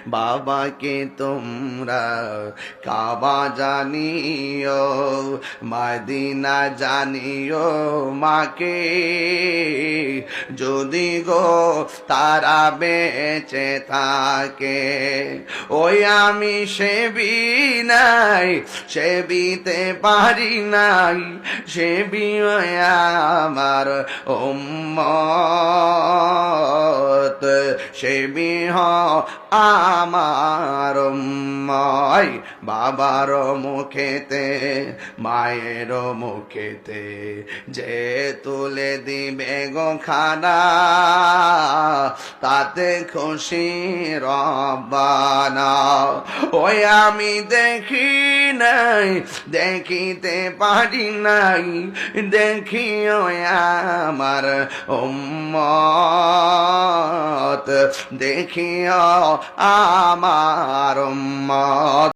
বাবাকে তোমরা কাবা জানিও, মদিনা জানিও মাকে, যদি গো তারা বেঁচে থাকে। ওই আমি সেবি নাই, সেবিতে পারি নাই, সেবি আমার উম্মত, সেবি আমার উম্মত। বাবার মুখেতে মায়ের মুখেতে যে তুলে দিবে গো খানা, তাতে খুশি রব্বানা। ওই আমি দেখি নাই, দেখিতে পারি নাই, দেখিও আমার উম্মত, দেখিও আমার উম্মত।